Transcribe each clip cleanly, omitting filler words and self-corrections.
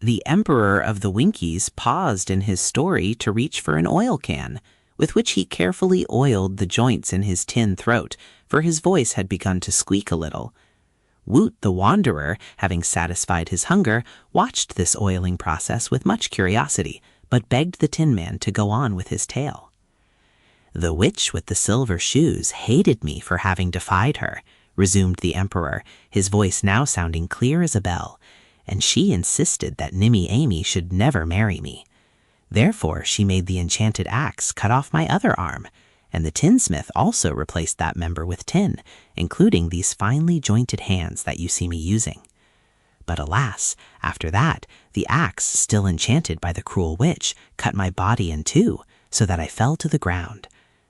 The Emperor of the Winkies paused in his story to reach for an oil can, with which he carefully oiled the joints in his tin throat, for his voice had begun to squeak a little. Woot the Wanderer, having satisfied his hunger, watched this oiling process with much curiosity, but begged the Tin Man to go on with his tale. "The witch with the silver shoes hated me for having defied her," resumed the Emperor, his voice now sounding clear as a bell, "and she insisted that Nimmy Amy should never marry me. Therefore she made the enchanted axe cut off my other arm, and the tinsmith also replaced that member with tin, including these finely jointed hands that you see me using. But alas, after that, the axe, still enchanted by the cruel witch, cut my body in two, so that I fell to the ground.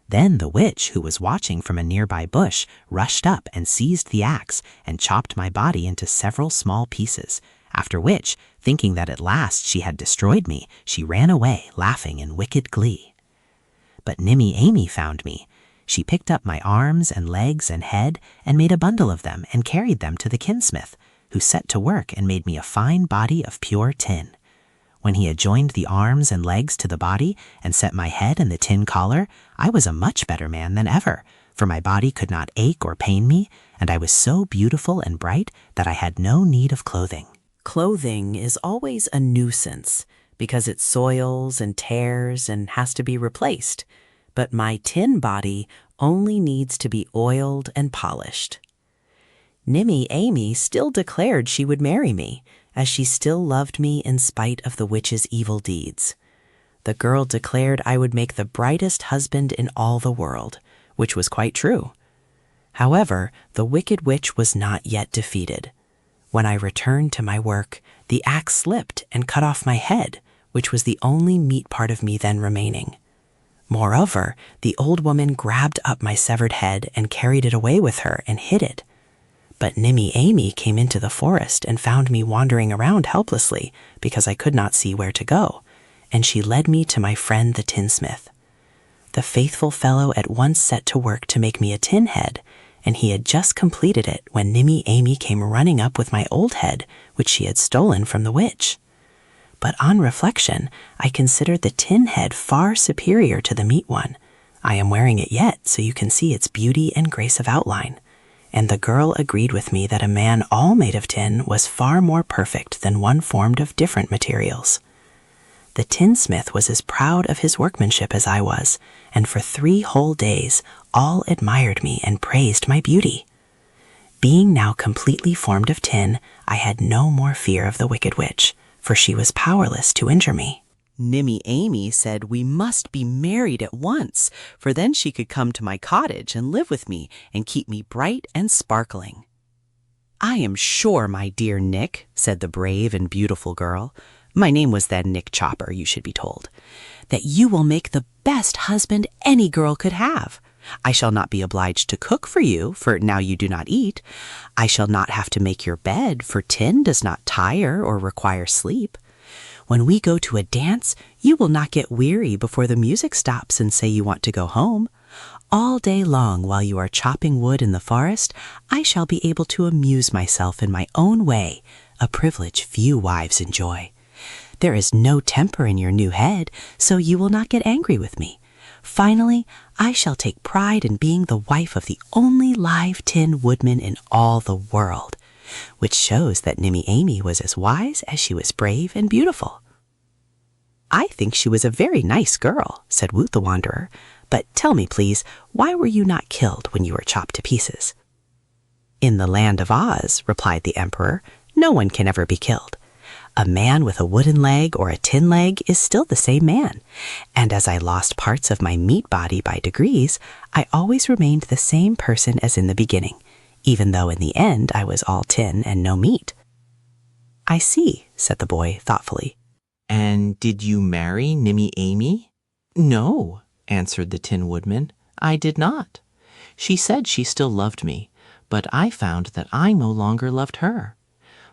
Then the witch, who was watching from a nearby bush, rushed up and seized the axe and chopped my body into several small pieces, after which, thinking that at last she had destroyed me, she ran away, laughing in wicked glee. But Nimmy Amy found me. She picked up my arms and legs and head and made a bundle of them and carried them to the kinsmith, who set to work and made me a fine body of pure tin. When he had joined the arms and legs to the body and set my head in the tin collar, I was a much better man than ever, for my body could not ache or pain me, and I was so beautiful and bright that I had no need of clothing." Clothing is always a nuisance, because it soils and tears and has to be replaced, but my tin body only needs to be oiled and polished. Nimmy Amy still declared she would marry me, as she still loved me in spite of the witch's evil deeds. The girl declared I would make the brightest husband in all the world, which was quite true. However, the wicked witch was not yet defeated. When I returned to my work, the axe slipped and cut off my head, which was the only meat part of me then remaining. Moreover, the old woman grabbed up my severed head and carried it away with her and hid it. But Nimmy Amy came into the forest and found me wandering around helplessly because I could not see where to go, and she led me to my friend the tinsmith. The faithful fellow at once set to work to make me a tin head, and he had just completed it when Nimmy Amy came running up with my old head, which she had stolen from the witch. But on reflection, I considered the tin head far superior to the meat one. I am wearing it yet, so you can see its beauty and grace of outline. And the girl agreed with me that a man all made of tin was far more perfect than one formed of different materials. The tinsmith was as proud of his workmanship as I was, and for 3 whole days all admired me and praised my beauty. Being now completely formed of tin, I had no more fear of the wicked witch, for she was powerless to injure me. Nimmy Amy said we must be married at once, for then she could come to my cottage and live with me and keep me bright and sparkling. "I am sure, my dear Nick," said the brave and beautiful girl, my name was then Nick Chopper, you should be told, "that you will make the best husband any girl could have. I shall not be obliged to cook for you, for now you do not eat. I shall not have to make your bed, for tin does not tire or require sleep. When we go to a dance, you will not get weary before the music stops and say you want to go home. All day long while you are chopping wood in the forest, I shall be able to amuse myself in my own way, a privilege few wives enjoy. There is no temper in your new head, so you will not get angry with me. Finally, I shall take pride in being the wife of the only live Tin Woodman in all the world," which shows that Nimmy Amy was as wise as she was brave and beautiful. "I think she was a very nice girl," said Woot the Wanderer, "but tell me, please, why were you not killed when you were chopped to pieces?" "In the land of Oz," replied the Emperor, "no one can ever be killed. A man with a wooden leg or a tin leg is still the same man, and as I lost parts of my meat body by degrees, I always remained the same person as in the beginning, even though in the end I was all tin and no meat." "I see," said the boy thoughtfully. "And did you marry Nimmy Amy?" "No," answered the Tin Woodman, "I did not. She said she still loved me, but I found that I no longer loved her.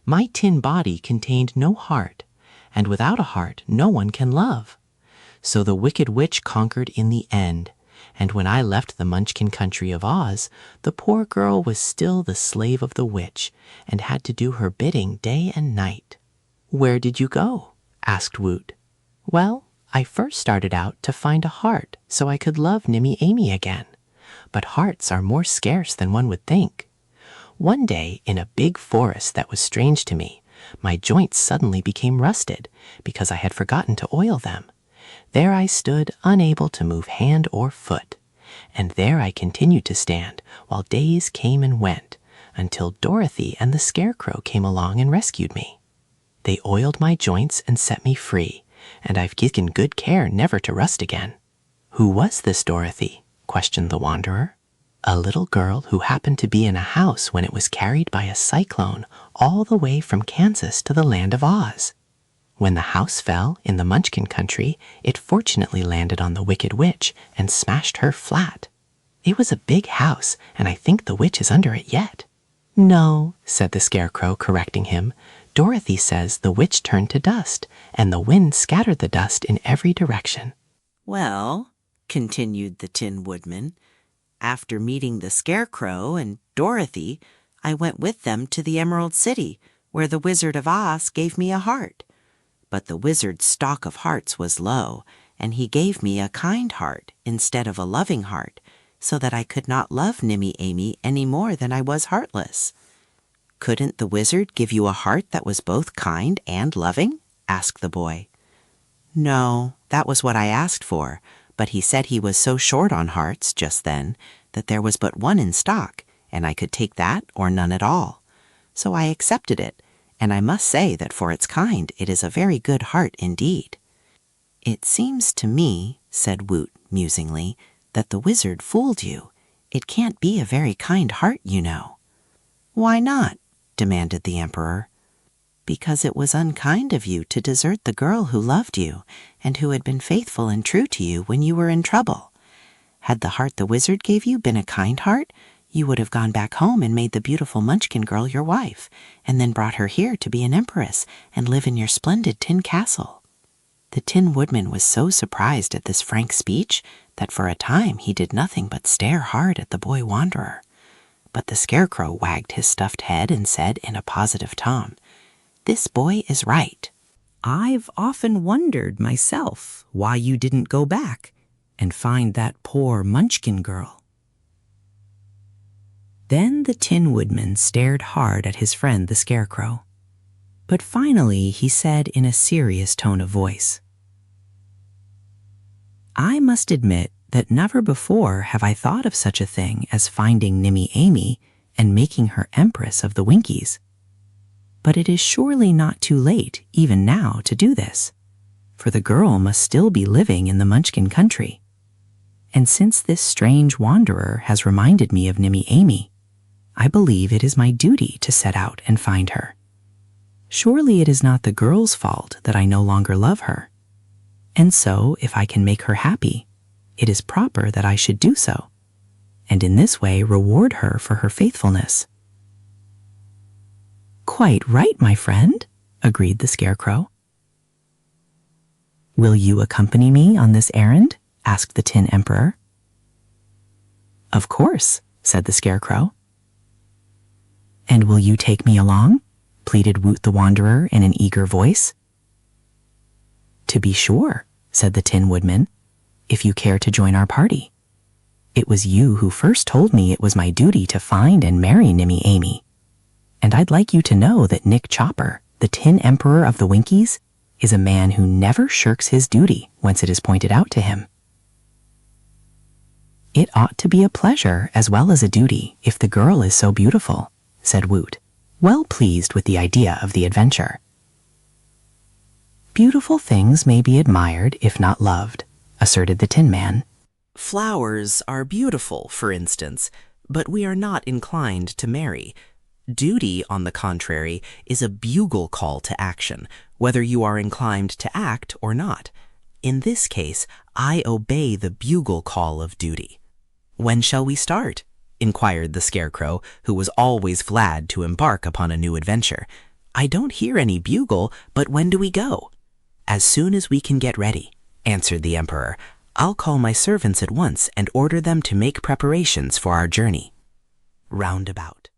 My tin body contained no heart, and without a heart no one can love. So the wicked witch conquered in the end, and when I left the Munchkin country of Oz, the poor girl was still the slave of the witch, and had to do her bidding day and night." "Where did you go?" asked Woot. "Well, I first started out to find a heart so I could love Nimmy Amy again. But hearts are more scarce than one would think. One day, in a big forest that was strange to me, my joints suddenly became rusted because I had forgotten to oil them. There I stood, unable to move hand or foot. And there I continued to stand while days came and went, until Dorothy and the Scarecrow came along and rescued me. They oiled my joints and set me free, and I've taken good care never to rust again." "Who was this Dorothy?" questioned the Wanderer. "A little girl who happened to be in a house when it was carried by a cyclone all the way from Kansas to the land of Oz. When the house fell in the Munchkin country, it fortunately landed on the Wicked Witch and smashed her flat. It was a big house, and I think the witch is under it yet." "No," said the Scarecrow, correcting him. "Dorothy says the witch turned to dust, and the wind scattered the dust in every direction." "Well," continued the Tin Woodman, "after meeting the Scarecrow and Dorothy, I went with them to the Emerald City, where the Wizard of Oz gave me a heart. But the wizard's stock of hearts was low, and he gave me a kind heart instead of a loving heart, so that I could not love Nimmy Amy any more than I was heartless." "Couldn't the wizard give you a heart that was both kind and loving?" asked the boy. "No, that was what I asked for, but he said he was so short on hearts just then that there was but one in stock, and I could take that or none at all. So I accepted it, and I must say that for its kind it is a very good heart indeed." "It seems to me," said Woot musingly, "that the wizard fooled you. It can't be a very kind heart, you know." "Why not?" demanded the Emperor. "Because it was unkind of you to desert the girl who loved you and who had been faithful and true to you when you were in trouble. Had the heart the wizard gave you been a kind heart, you would have gone back home and made the beautiful Munchkin girl your wife, and then brought her here to be an empress and live in your splendid tin castle." The Tin Woodman was so surprised at this frank speech that for a time he did nothing but stare hard at the boy Wanderer. But the Scarecrow wagged his stuffed head and said in a positive tone, "This boy is right. I've often wondered myself why you didn't go back and find that poor Munchkin girl." Then the Tin Woodman stared hard at his friend the Scarecrow. But finally he said in a serious tone of voice, "I must admit that never before have I thought of such a thing as finding Nimmy Amy and making her Empress of the Winkies. But it is surely not too late, even now, to do this, for the girl must still be living in the Munchkin country. And since this strange wanderer has reminded me of Nimmy Amy, I believe it is my duty to set out and find her. Surely it is not the girl's fault that I no longer love her. And so, if I can make her happy, it is proper that I should do so, and in this way reward her for her faithfulness." "Quite right, my friend," agreed the Scarecrow. "Will you accompany me on this errand?" asked the Tin Emperor. "Of course," said the Scarecrow. "And will you take me along?" pleaded Woot the Wanderer in an eager voice. "To be sure," said the Tin Woodman, "if you care to join our party. It was you who first told me it was my duty to find and marry Nimmy Amy. And I'd like you to know that Nick Chopper, the Tin Emperor of the Winkies, is a man who never shirks his duty once it is pointed out to him. It ought to be a pleasure as well as a duty if the girl is so beautiful," said Woot, well pleased with the idea of the adventure. "Beautiful things may be admired if not loved," asserted the Tin Man. "Flowers are beautiful, for instance, but we are not inclined to marry. Duty, on the contrary, is a bugle call to action, whether you are inclined to act or not. In this case, I obey the bugle call of duty." "When shall we start?" inquired the Scarecrow, who was always glad to embark upon a new adventure. "I don't hear any bugle, but when do we go?" "As soon as we can get ready," answered the Emperor. "I'll call my servants at once and order them to make preparations for our journey." Roundabout.